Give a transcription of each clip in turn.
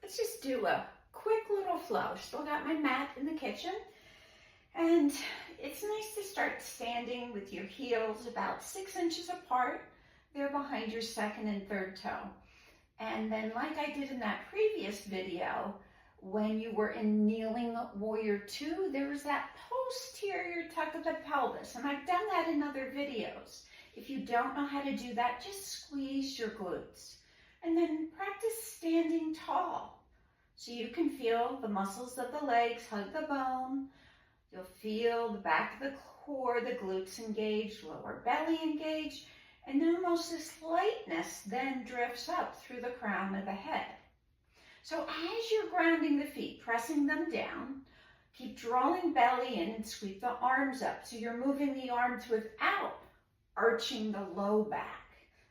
let's just do a quick little flow. Still got my mat in the kitchen. And it's nice to start standing with your heels about 6 inches apart. They're behind your second and third toe. And then like I did in that previous video, when you were in kneeling warrior two, there was that posterior tuck of the pelvis. And I've done that in other videos. If you don't know how to do that, just squeeze your glutes. And then practice standing tall. So you can feel the muscles of the legs hug the bone. You'll feel the back of the core, the glutes engaged, lower belly engaged, and then almost this lightness then drifts up through the crown of the head. So as you're grounding the feet, pressing them down, keep drawing belly in and sweep the arms up. So you're moving the arms without arching the low back.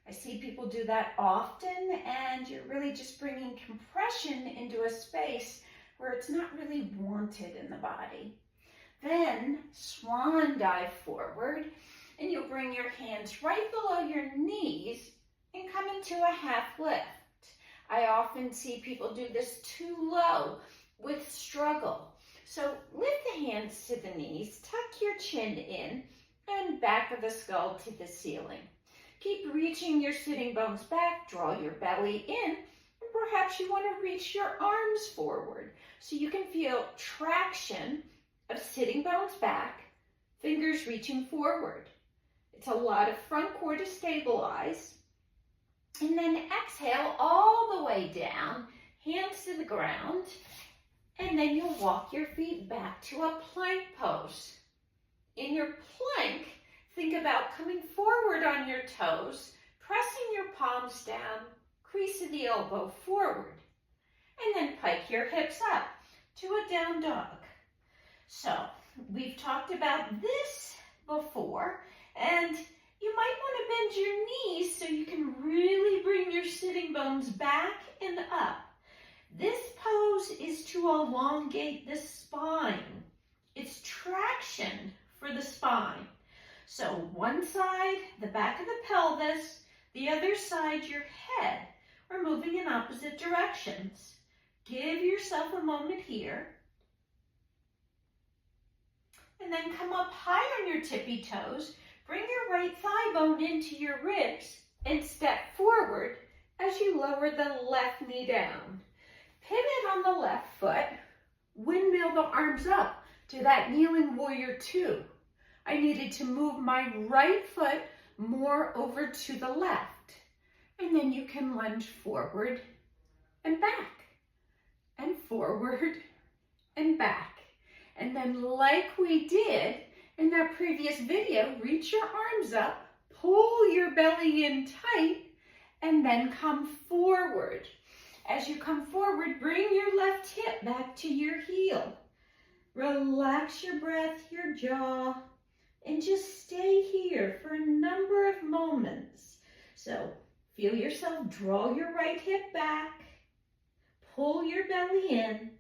I see people do that often, and you're really just bringing compression into a space where it's not really wanted in the body. Then swan dive forward, and you'll bring your hands right below your knees and come into a half lift. I often see people do this too low with struggle. So lift the hands to the knees, tuck your chin in, and back of the skull to the ceiling. Keep reaching your sitting bones back, draw your belly in, and perhaps you want to reach your arms forward so you can feel traction of sitting bones back, fingers reaching forward. It's a lot of front core to stabilize. And then exhale all the way down, hands to the ground, and then you'll walk your feet back to a plank pose. In your plank, think about coming forward on your toes, pressing your palms down, crease of the elbow forward, and then pike your hips up to a down dog. So we've talked about this before, and you might want to bend your knees so you can really bring your sitting bones back and up. This pose is to elongate the spine. It's traction for the spine. So one side, the back of the pelvis, the other side, your head. We're moving in opposite directions. Give yourself a moment here. And then come up high on your tippy toes. Bring your right thigh bone into your ribs and step forward as you lower the left knee down. Pivot on the left foot. Windmill the arms up to that kneeling warrior two. I needed to move my right foot more over to the left. And then you can lunge forward and back, and forward and back. And then like we did in that previous video, reach your arms up, pull your belly in tight, and then come forward. As you come forward, bring your left hip back to your heel. Relax your breath, your jaw, and just stay here for a number of moments. So feel yourself draw your right hip back, pull your belly in,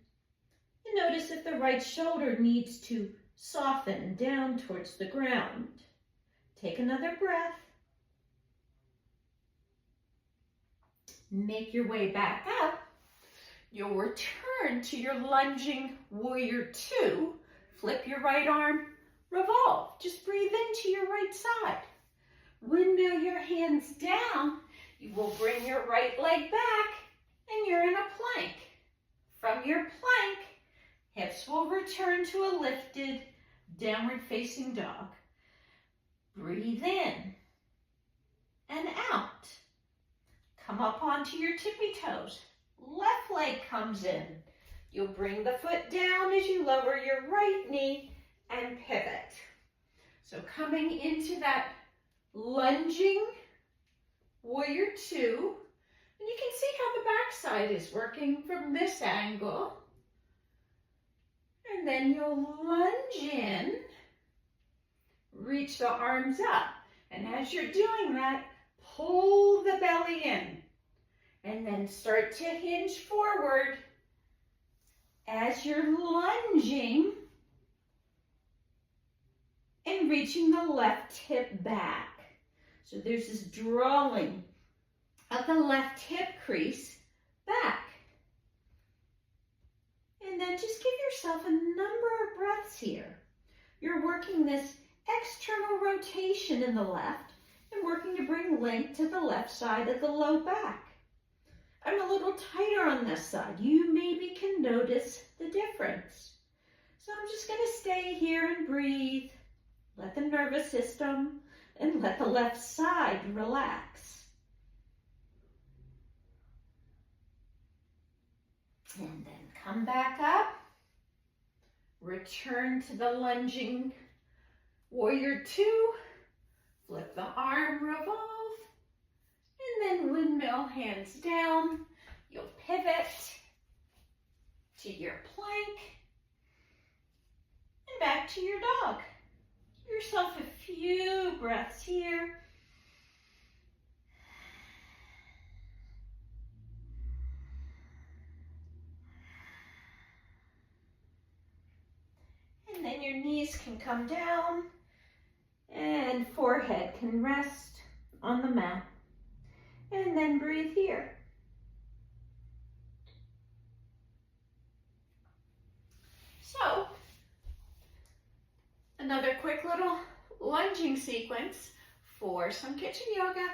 and notice if the right shoulder needs to soften down towards the ground. Take another breath. Make your way back up. You'll return to your lunging warrior two. Flip your right arm, revolve. Just breathe into your right side. Windmill your hands down. You will bring your right leg back, and you're in a plank. From your plank, hips will return to a lifted downward facing dog. Breathe in and out. Come up onto your tippy toes. Left leg comes in. You'll bring the foot down as you lower your right knee and pivot. So coming into that lunging warrior two, and you can see how the back side is working from this angle. And then you'll lunge in, reach the arms up. And as you're doing that, pull the belly in. And then start to hinge forward as you're lunging and reaching the left hip back. So there's this drawing of the left hip crease back. yourself a number of breaths here. You're working this external rotation in the left and working to bring length to the left side of the low back. I'm a little tighter on this side. You maybe can notice the difference. So I'm just going to stay here and breathe. Let the nervous system and let the left side relax. And then come back up. Return to the lunging warrior two. Flip the arm, revolve. And then windmill, hands down. You'll pivot to your plank. And back to your dog. Give yourself a few breaths here. And then your knees can come down and forehead can rest on the mat. And then breathe here. So, another quick little lunging sequence for some kitchen yoga.